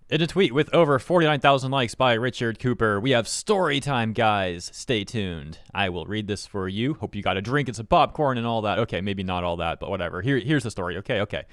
In a tweet with over 49,000 likes by Richard Cooper, we have story time, guys. Stay tuned. I will read this for you. Hope you got a drink and some popcorn and all that. Okay, maybe not all that, but whatever. Here's the story. Okay.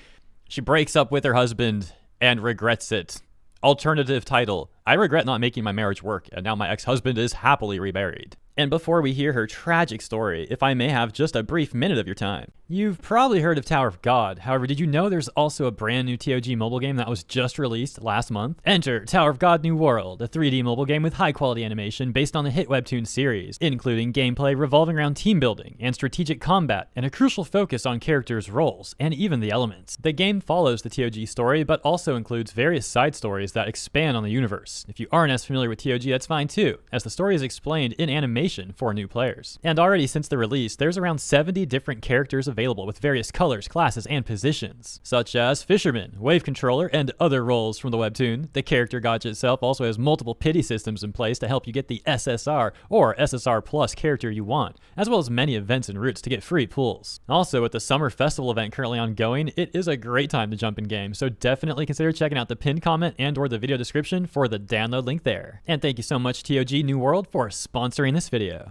She breaks up with her husband and regrets it. Alternative title: I regret not making my marriage work, and now my ex-husband is happily remarried. And before we hear her tragic story, if I may have just a brief minute of your time. You've probably heard of Tower of God. However, did you know there's also a brand new TOG mobile game that was just released last month? Enter Tower of God New World, a 3D mobile game with high quality animation based on the hit webtoon series, including gameplay revolving around team building and strategic combat, and a crucial focus on characters' roles, and even the elements. The game follows the TOG story, but also includes various side stories that expand on the universe. If you aren't as familiar with TOG, that's fine too, as the story is explained in animation for new players. And already since the release, there's around 70 different characters available with various colors, classes, and positions, such as Fisherman, Wave Controller, and other roles from the webtoon. The character gacha itself also has multiple pity systems in place to help you get the SSR or SSR Plus character you want, as well as many events and routes to get free pulls. Also, with the Summer Festival event currently ongoing, it is a great time to jump in game, so definitely consider checking out the pinned comment and or the video description for the download link there. And thank you so much TOG New World for sponsoring this video.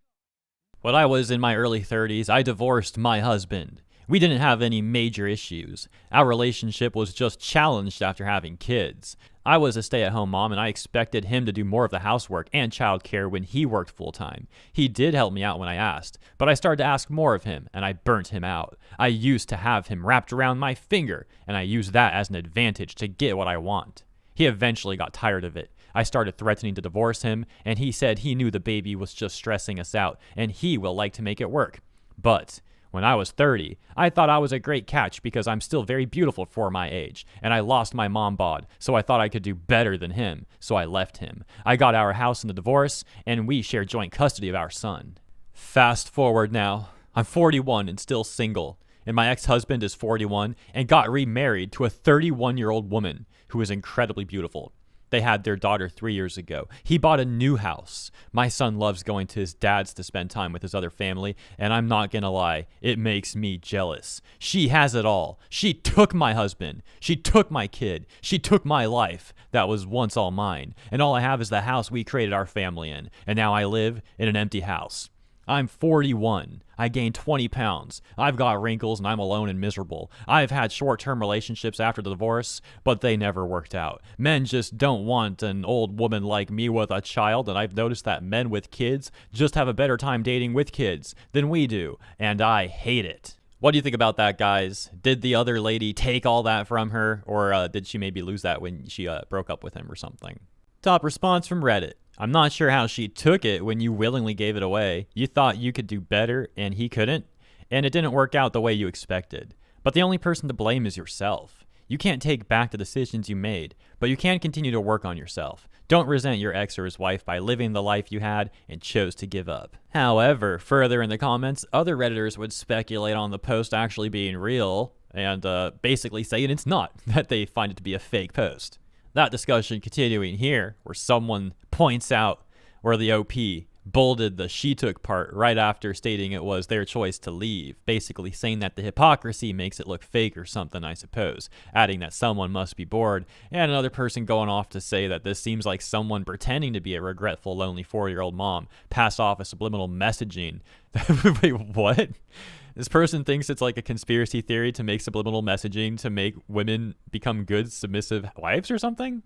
When I was in my early 30s, I divorced my husband. We didn't have any major issues. Our relationship was just challenged after having kids. I was a stay-at-home mom, and I expected him to do more of the housework and childcare when he worked full-time. He did help me out when I asked, but I started to ask more of him, and I burnt him out. I used to have him wrapped around my finger, and I used that as an advantage to get what I want. He eventually got tired of it. I started threatening to divorce him, and he said he knew the baby was just stressing us out, and he will like to make it work. But when I was 30, I thought I was a great catch because I'm still very beautiful for my age, and I lost my mom bod, so I thought I could do better than him, so I left him. I got our house in the divorce, and we share joint custody of our son. Fast forward now. I'm 41 and still single, and my ex-husband is 41 and got remarried to a 31-year-old woman who is incredibly beautiful. They had their daughter 3 years ago. He bought a new house. My son loves going to his dad's to spend time with his other family, and I'm not gonna lie, it makes me jealous. She has it all. She took my husband. She took my kid. She took my life that was once all mine. And all I have is the house we created our family in, and now I live in an empty house. I'm 41. I gained 20 pounds. I've got wrinkles and I'm alone and miserable. I've had short-term relationships after the divorce, but they never worked out. Men just don't want an old woman like me with a child, and I've noticed that men with kids just have a better time dating with kids than we do, and I hate it. What do you think about that, guys? Did the other lady take all that from her, or did she maybe lose that when she broke up with him or something? Top response from Reddit. I'm not sure how she took it when you willingly gave it away. You thought you could do better and he couldn't, and it didn't work out the way you expected. But the only person to blame is yourself. You can't take back the decisions you made, but you can continue to work on yourself. Don't resent your ex or his wife by living the life you had and chose to give up. However, further in the comments, other Redditors would speculate on the post actually being real and basically saying it's not, that they find it to be a fake post. That discussion continuing here, where someone points out where the OP bolded the she took part right after stating it was their choice to leave, basically saying that the hypocrisy makes it look fake or something, I suppose, adding that someone must be bored, and another person going off to say that this seems like someone pretending to be a regretful, lonely 4-year-old mom, pass off a subliminal messaging. Wait, what? This person thinks it's like a conspiracy theory to make subliminal messaging to make women become good, submissive wives or something?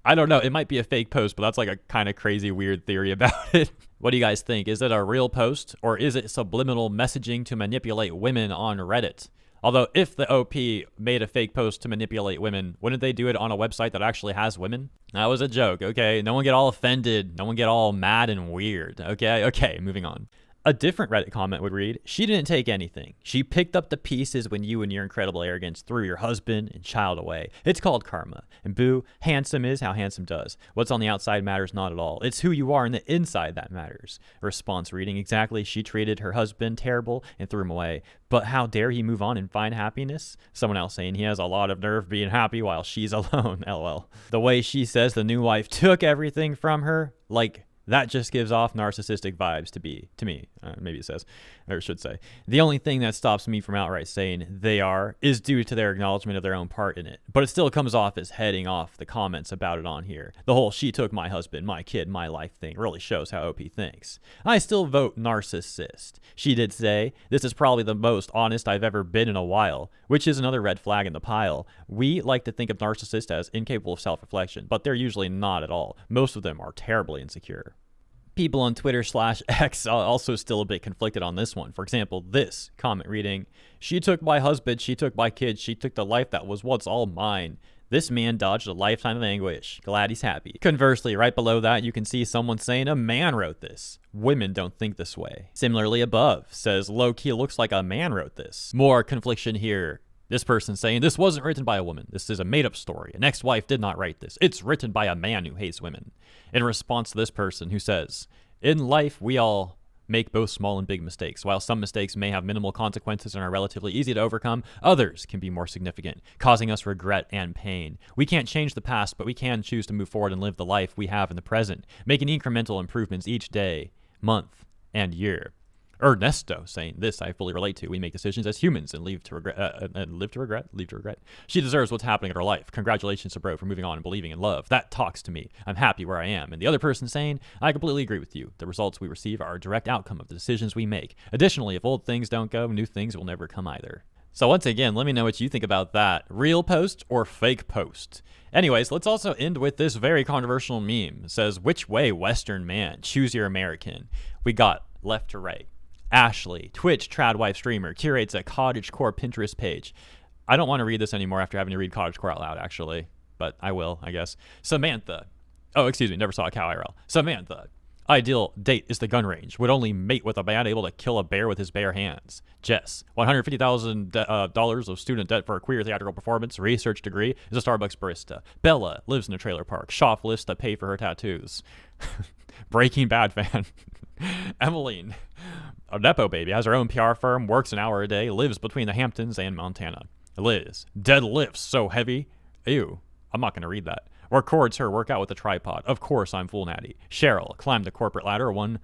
I don't know. It might be a fake post, but that's like a kind of crazy, weird theory about it. What do you guys think? Is it a real post, or is it subliminal messaging to manipulate women on Reddit? Although, if the OP made a fake post to manipulate women, wouldn't they do it on a website that actually has women? That was a joke, okay? No one get all offended. No one get all mad and weird, okay? Okay, moving on. A different Reddit comment would read, she didn't take anything. She picked up the pieces when you and your incredible arrogance threw your husband and child away. It's called karma. And boo, handsome is how handsome does. What's on the outside matters not at all. It's who you are on the inside that matters. Response reading, exactly, she treated her husband terrible and threw him away. But how dare he move on and find happiness? Someone else saying he has a lot of nerve being happy while she's alone, lol. The way she says the new wife took everything from her, like, that just gives off narcissistic vibes to me. Maybe it says, or it should say. The only thing that stops me from outright saying they are is due to their acknowledgement of their own part in it. But it still comes off as heading off the comments about it on here. The whole she took my husband, my kid, my life thing really shows how OP thinks. I still vote narcissist. She did say, this is probably the most honest I've ever been in a while, which is another red flag in the pile. We like to think of narcissists as incapable of self-reflection, but they're usually not at all. Most of them are terribly insecure. People on Twitter/X also still a bit conflicted on this one. For example, this comment reading, she took my husband, she took my kids, she took the life that was once all mine. This man dodged a lifetime of anguish. Glad he's happy. Conversely, right below that, you can see someone saying a man wrote this. Women don't think this way. Similarly above, says low-key looks like a man wrote this. More confliction here. This person saying, this wasn't written by a woman. This is a made-up story. An ex-wife did not write this. It's written by a man who hates women. In response to this person who says, in life, we all make both small and big mistakes. While some mistakes may have minimal consequences and are relatively easy to overcome, others can be more significant, causing us regret and pain. We can't change the past, but we can choose to move forward and live the life we have in the present, making incremental improvements each day, month, and year. Ernesto saying, this I fully relate to. We make decisions as humans and live to regret. She deserves what's happening in her life. Congratulations to bro for moving on and believing in love. That talks to me. I'm happy where I am. And the other person saying, I completely agree with you. The results we receive are a direct outcome of the decisions we make. Additionally, if old things don't go, new things will never come either. So once again, let me know what you think about that. Real post or fake post? Anyways, let's also end with this very controversial meme. It says, which way, Western man? Choose your American. We got left to right. Ashley, Twitch tradwife streamer, curates a cottagecore Pinterest page. I don't want to read this anymore after having to read cottagecore out loud, actually, but I will, I guess. Samantha. Oh, excuse me, never saw a cow IRL. Samantha. Ideal date is the gun range. Would only mate with a man able to kill a bear with his bare hands. Jess. $150,000 of student debt for a queer theatrical performance. Research degree is a Starbucks barista. Bella lives in a trailer park. Shoplifts to pay for her tattoos. Breaking Bad fan. Emmeline. A Nepo baby, has her own PR firm, works an hour a day, lives between the Hamptons and Montana. Liz, deadlifts so heavy. Ew, I'm not going to read that. Records her workout with a tripod. Of course I'm full natty. Cheryl, climbed the corporate ladder one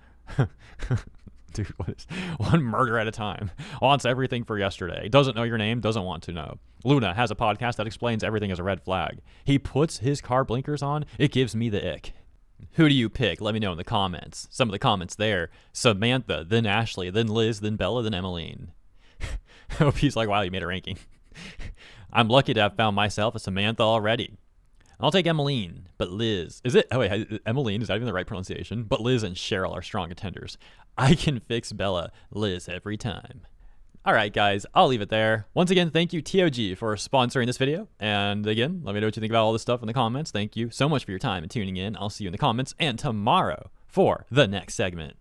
murder at a time. Wants everything for yesterday. Doesn't know your name, doesn't want to know. Luna has a podcast that explains everything as a red flag. He puts his car blinkers on, it gives me the ick. Who do you pick? Let me know in the comments. Some of the comments there. Samantha, then Ashley, then Liz, then Bella, then Emmeline. Hope he's like, wow, you made a ranking. I'm lucky to have found myself a Samantha already. I'll take Emmeline, but Liz. Is it? Oh, wait, Emmeline, is that even the right pronunciation? But Liz and Cheryl are strong contenders. I can fix Bella, Liz every time. All right, guys, I'll leave it there. Once again, thank you, TOG, for sponsoring this video. And again, let me know what you think about all this stuff in the comments. Thank you so much for your time and tuning in. I'll see you in the comments and tomorrow for the next segment.